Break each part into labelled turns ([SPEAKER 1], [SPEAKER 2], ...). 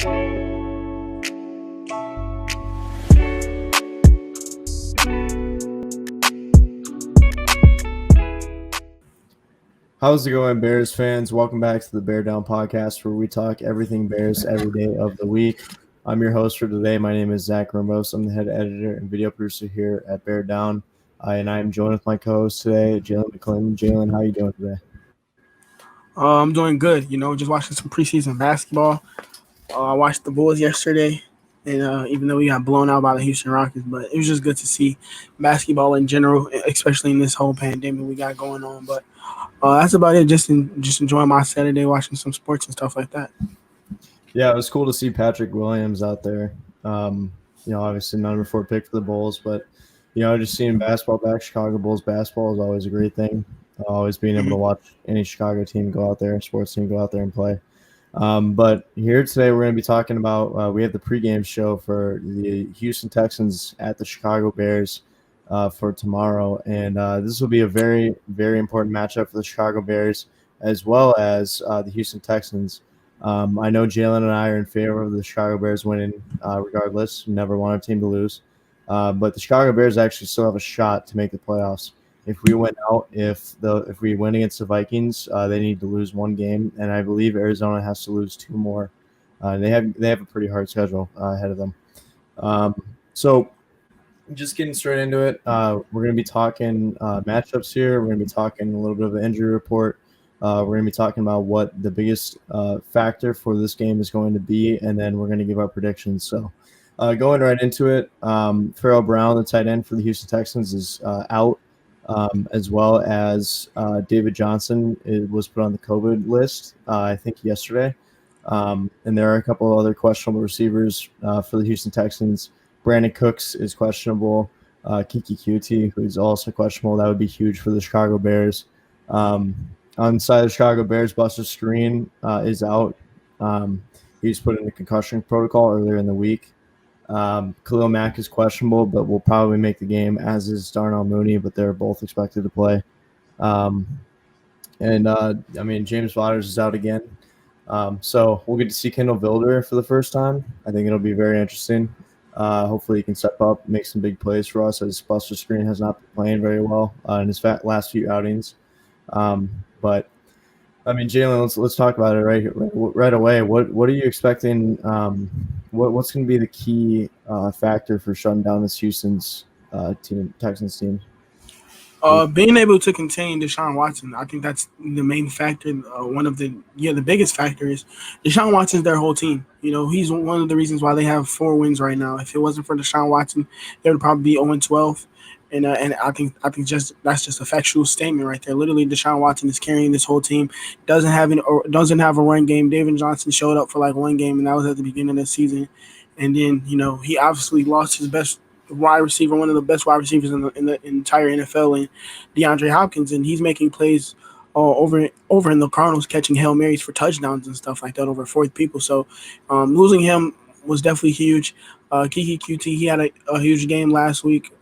[SPEAKER 1] How's it going, Bears fans? Welcome back to the Bear Down podcast, where we talk everything Bears every day of the week. I'm your host for today. My name is Zach Rimbos. I'm the head editor and video producer here at Bear Down, and I am joined with my co-host today, Jaylen McClendon. Jaylen, how are you doing today?
[SPEAKER 2] I'm doing good. Just watching some preseason basketball. I watched the Bulls yesterday, and even though we got blown out by the Houston Rockets, but it was just good to see basketball in general, especially in this whole pandemic we got going on. But that's about it. Just enjoying my Saturday, watching some sports and stuff like that.
[SPEAKER 1] Yeah, it was cool to see Patrick Williams out there. Obviously number 4 pick for the Bulls, but just seeing basketball back, Chicago Bulls basketball is always a great thing. Always being able to watch any Chicago team go out there, sports team go out there and play. But here today we're going to be talking about we have the pregame show for the Houston Texans at the Chicago Bears for tomorrow, and this will be a very, very important matchup for the Chicago Bears as well as the Houston Texans. I know Jaylen and I are in favor of the Chicago Bears winning regardless. Never want our team to lose. But the Chicago Bears actually still have a shot to make the playoffs. If we win out, if we win against the Vikings, they need to lose 1 game, and I believe Arizona has to lose 2 more. They have a pretty hard schedule ahead of them. So just getting straight into it, we're going to be talking matchups here. We're going to be talking a little bit of an injury report. We're going to be talking about what the biggest factor for this game is going to be, and then we're going to give our predictions. So going right into it, Farrell Brown, the tight end for the Houston Texans, is out, as well as David Johnson was put on the COVID list, I think yesterday. And there are a couple of other questionable receivers for the Houston Texans. Brandon Cooks is questionable. Kiki Cutie, who is also questionable. That would be huge for the Chicago Bears. On the side of the Chicago Bears, Buster Skrine is out. He was put in a concussion protocol earlier in the week. Khalil Mack is questionable, but will probably make the game, as is Darnell Mooney, but they're both expected to play. James Waters is out again. So we'll get to see Kendall Vilder for the first time. I think it'll be very interesting. Hopefully he can step up, make some big plays for us, as Buster Skrine has not been playing very well in his last few outings. But Jaylen, let's talk about it right away. What are you expecting? What's going to be the key factor for shutting down this Houston's Texans team?
[SPEAKER 2] Being able to contain Deshaun Watson, I think that's the main factor. The biggest factor is Deshaun Watson's their whole team. He's one of the reasons why they have 4 wins right now. If it wasn't for Deshaun Watson, they would probably be 0-12. And I think that's just a factual statement right there. Literally, Deshaun Watson is carrying this whole team. Doesn't have a run game. David Johnson showed up for like 1 game, and that was at the beginning of the season. And then he obviously lost his best wide receiver, one of the best wide receivers in the entire NFL, and DeAndre Hopkins, and he's making plays over in the Cardinals, catching Hail Marys for touchdowns and stuff like that over 4 people. So losing him was definitely huge. Kiki QT, he had a huge game last week.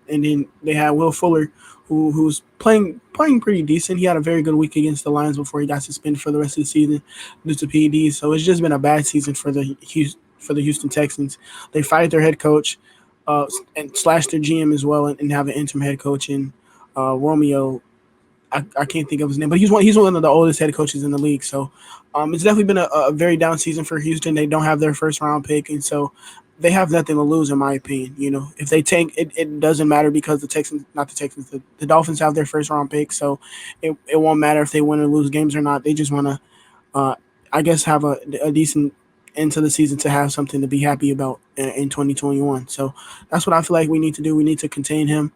[SPEAKER 2] And then they had Will Fuller, who's playing pretty decent. He had a very good week against the Lions before he got suspended for the rest of the season due to PEDs. So it's just been a bad season for the Houston Texans. They fired their head coach and slashed their GM as well, and have an interim head coach in Romeo. I can't think of his name, but he's one of the oldest head coaches in the league. So it's definitely been a very down season for Houston. They don't have their first round pick, and so they have nothing to lose, in my opinion. If they tank, it doesn't matter, because the Dolphins have their first round pick, so it won't matter if they win or lose games or not. They just want to, have a decent end to the season to have something to be happy about in 2021. So that's what I feel like we need to do. We need to contain him.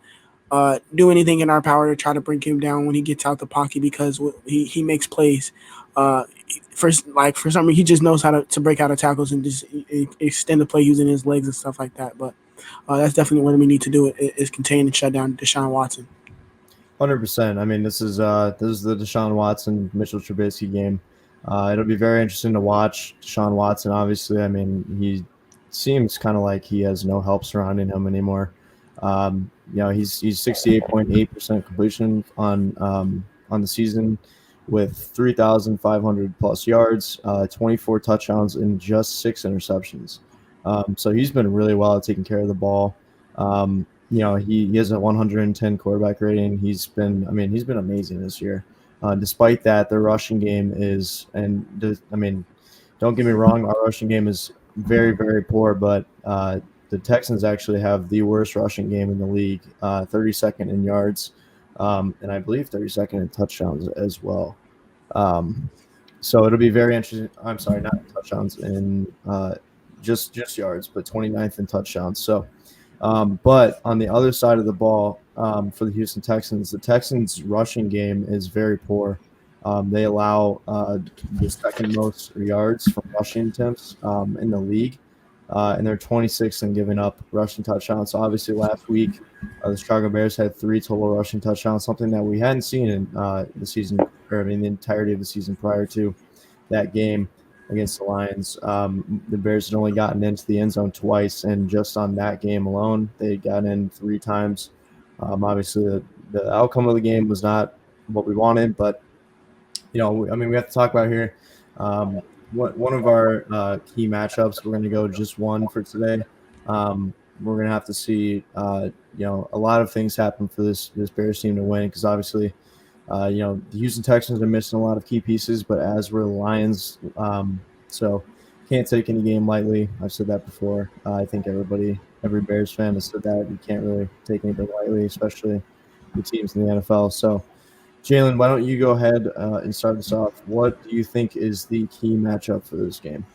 [SPEAKER 2] Do anything in our power to try to bring him down when he gets out the pocket, because he makes plays. For some reason, he just knows how to break out of tackles and just extend the play using his legs and stuff like that. But that's definitely what we need to do is contain and shut down Deshaun Watson.
[SPEAKER 1] 100%. This is the Deshaun Watson Mitchell Trubisky game. It'll be very interesting to watch Deshaun Watson. Obviously, he seems kind of like he has no help surrounding him anymore. He's 68.8% completion on the season, with 3,500 plus yards, 24 touchdowns, and just 6 interceptions. So he's been really well at taking care of the ball. He has a 110 quarterback rating. He's been amazing this year. Despite that, their rushing game is, don't get me wrong, our rushing game is very, very poor, but the Texans actually have the worst rushing game in the league, 32nd in yards, and I believe 32nd in touchdowns as well. So it'll be very interesting. I'm sorry, not in touchdowns, in just yards, but 29th in touchdowns. So, but on the other side of the ball, for the Houston Texans, the Texans' rushing game is very poor. They allow the second most yards from rushing attempts in the league, and they're 26th in giving up rushing touchdowns. So obviously, last week the Chicago Bears had 3 total rushing touchdowns, something that we hadn't seen in the season, the entirety of the season prior to that game against the Lions. The Bears had only gotten into the end zone twice, and just on that game alone, they got in 3 times. Obviously, the outcome of the game was not what we wanted, but we have to talk about here. One of our key matchups, we're going to go just one for today. We're going to have to see, a lot of things happen for this Bears team to win, because obviously, the Houston Texans are missing a lot of key pieces, but as were the Lions. So can't take any game lightly. I've said that before. I think every Bears fan has said that. You can't really take anything lightly, especially the teams in the NFL. So, Jaylen, why don't you go ahead and start us off? What do you think is the key matchup for this game?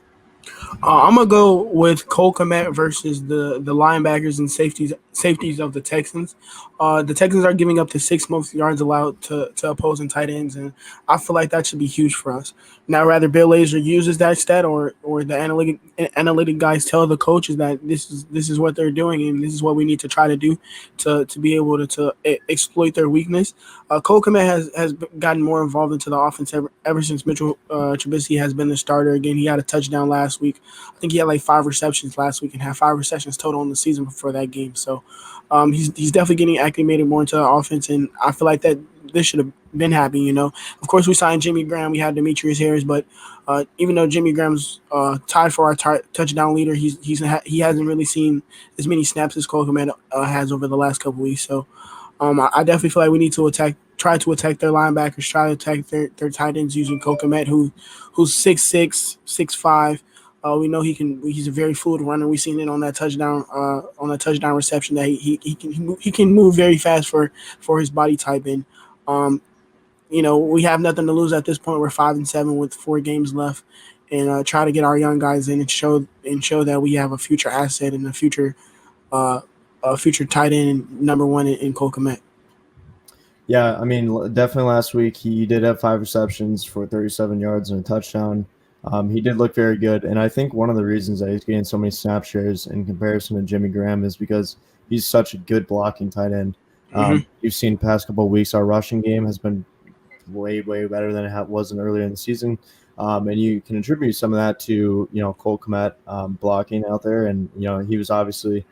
[SPEAKER 2] I'm gonna go with Cole Kmet versus the linebackers and safeties of the Texans. The Texans are giving up the 6th most yards allowed to opposing tight ends, and I feel like that should be huge for us. Now, rather Bill Lazor uses that stat, or the analytic guys tell the coaches that this is what they're doing, and this is what we need to try to do to be able to exploit their weakness. Cole Kmet has gotten more involved into the offense ever since Mitchell Trubisky has been the starter. Again, he had a touchdown last week. I think he had like 5 receptions last week and had 5 receptions total in the season before that game. So he's definitely getting acclimated more into the offense, and I feel like that this should have been happening. Of course, we signed Jimmy Graham, we had Demetrius Harris, but even though Jimmy Graham's tied for our touchdown leader, he hasn't really seen as many snaps as Cole Kmet has over the last couple weeks. So I definitely feel like we need to try to attack their linebackers, try to attack their tight ends using Cole Kmet, who's 6'6", 6'5". We know he's a very fluid runner. We've seen it on that touchdown reception that he can move very fast for his body type. And we have nothing to lose at this point. We're 5-7 with 4 games left, and try to get our young guys in and show that we have a future asset and a future tight end number 1 in Cole Kmet.
[SPEAKER 1] Yeah, definitely last week he did have 5 receptions for 37 yards and a touchdown. He did look very good, and I think one of the reasons that he's getting so many snap shares in comparison to Jimmy Graham is because he's such a good blocking tight end. You've seen the past couple of weeks, our rushing game has been way, way better than it was earlier in the season, and you can attribute some of that to Cole Kmet blocking out there, and he was obviously,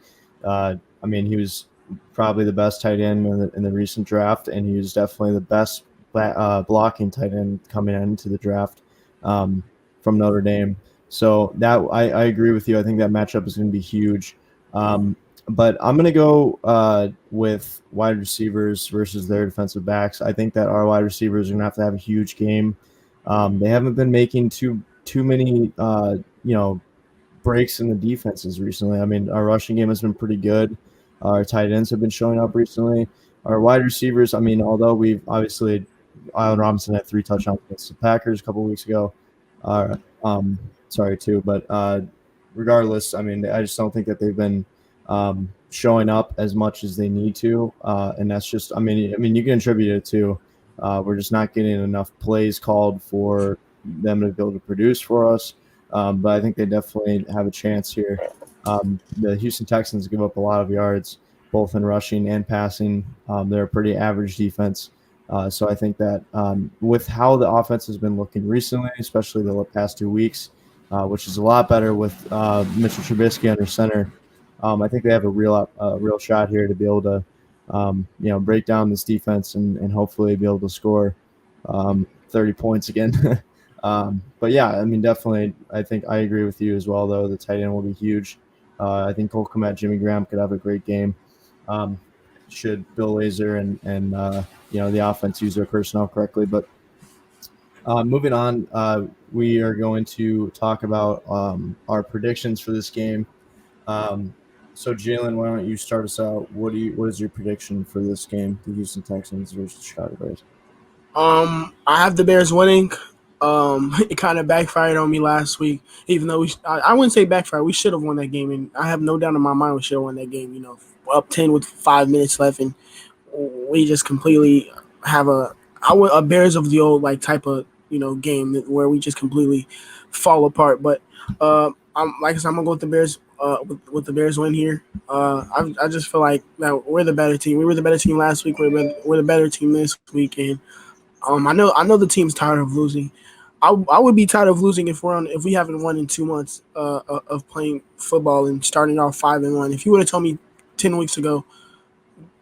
[SPEAKER 1] he was probably the best tight end in the recent draft, and he was definitely the best blocking tight end coming into the draft from Notre Dame. So that I agree with you. I think that matchup is going to be huge. But I'm going to go with wide receivers versus their defensive backs. I think that our wide receivers are going to have a huge game. They haven't been making too many breaks in the defenses recently. Our rushing game has been pretty good. Our tight ends have been showing up recently. Our wide receivers, although we've obviously Allen Robinson had 3 touchdowns against the Packers a couple of weeks ago. But regardless, I just don't think that they've been showing up as much as they need to, and that's just, you can attribute it to we're just not getting enough plays called for them to be able to produce for us. But I think they definitely have a chance here. The Houston Texans give up a lot of yards, both in rushing and passing. They're a pretty average defense. So I think that with how the offense has been looking recently, especially the past 2 weeks, which is a lot better with Mitchell Trubisky under center, I think they have a real shot here to be able to break down this defense and hopefully be able to score 30 points again. But yeah, I mean, definitely, I think I agree with you as well, though. The tight end will be huge. I think Cole Kmet, Jimmy Graham could have a great game. Should Bill Lazor and the offense use their personnel correctly. But moving on, we are going to talk about our predictions for this game. So Jaylen, why don't you start us out? What is your prediction for this game, the Houston Texans versus the Chicago Bears?
[SPEAKER 2] I have the Bears winning. It kind of backfired on me last week, even though I wouldn't say backfired. We should have won that game, and I have no doubt in my mind we should have won that game. Up 10 with 5 minutes left, and we just completely have a Bears of the old like type of game where we just completely fall apart. But I'm like I said, I'm gonna go with the Bears. With the Bears win here, I just feel like that we're the better team. We were the better team last week. We're the better team this week, and I know the team's tired of losing. I would be tired of losing if we haven't won in 2 months of playing football and starting off 5-1. If you would have told me 10 weeks ago,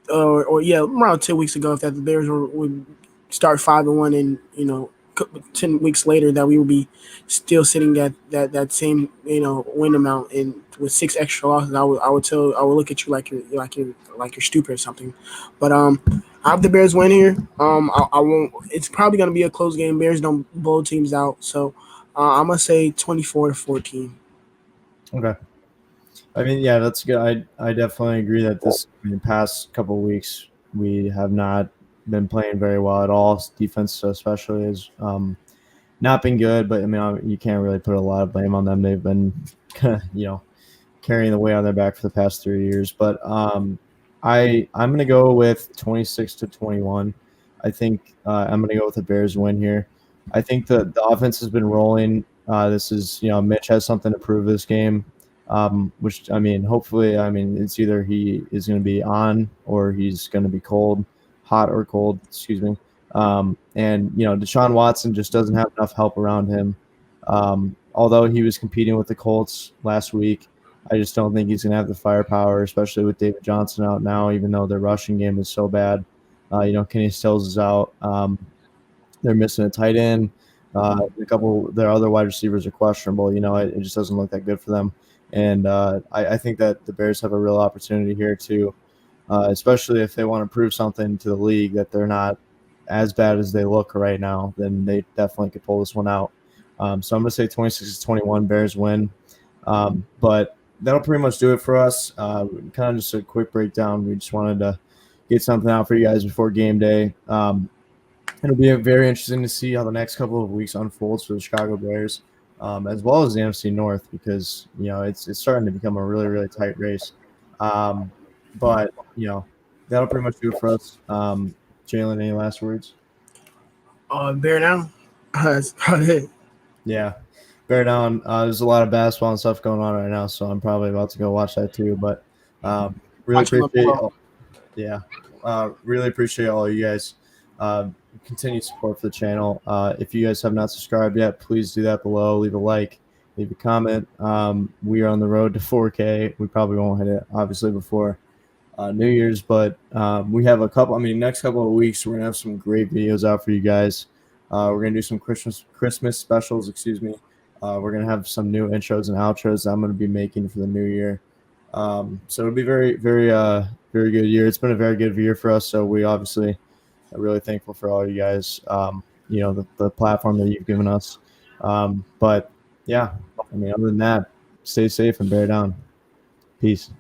[SPEAKER 2] or around 10 weeks ago, if that the Bears would start 5-1 and 10 weeks later that we would be still sitting at that same win amount and with 6 extra losses, I would look at you like you're stupid or something. But I have the Bears win here. I won't. It's probably gonna be a close game. Bears don't blow teams out, so I'm gonna say 24-14.
[SPEAKER 1] Okay. I mean, yeah, that's good. I definitely agree that in the past couple of weeks we have not been playing very well at all. Defense especially has not been good, but I mean, you can't really put a lot of blame on them. They've been carrying the weight on their back for the past 3 years. But I'm going to go with 26-21. I think I'm going to go with the Bears win here. I think the offense has been rolling. This is Mitch has something to prove this game. Which I mean, hopefully, it's either he is going to be on or he's going to be hot or cold. Excuse me. And Deshaun Watson just doesn't have enough help around him. Although he was competing with the Colts last week, I just don't think he's going to have the firepower, especially with David Johnson out now. Even though their rushing game is so bad, Kenny Stills is out. They're missing a tight end. A couple of their other wide receivers are questionable. It just doesn't look that good for them. And I think that the Bears have a real opportunity here too, especially if they want to prove something to the league that they're not as bad as they look right now. Then they definitely could pull this one out. So I'm going to say 26-21, Bears win. But that'll pretty much do it for us. Kind of just a quick breakdown. We just wanted to get something out for you guys before game day. It'll be very interesting to see how the next couple of weeks unfolds for the Chicago Bears, as well as the NFC North, because it's starting to become a really, really tight race. But that'll pretty much do it for us. Jaylen, any last words?
[SPEAKER 2] Bear down. That's about it.
[SPEAKER 1] Yeah, bear down. There's a lot of basketball and stuff going on right now, so I'm probably about to go watch that too. But really appreciate all you guys. Continued support for the channel. If you guys have not subscribed yet, please do that below. Leave a like, leave a comment. We are on the road to 4K. We probably won't hit it obviously before New Year's, but we have next couple of weeks we're gonna have some great videos out for you guys. We're gonna do some Christmas specials. We're gonna have some new intros and outros that I'm gonna be making for the new year. So it'll be very, very, very good year. It's been a very good year for us. So we obviously are really thankful for all you guys. The platform that you've given us. But yeah, other than that, stay safe and bear down. Peace.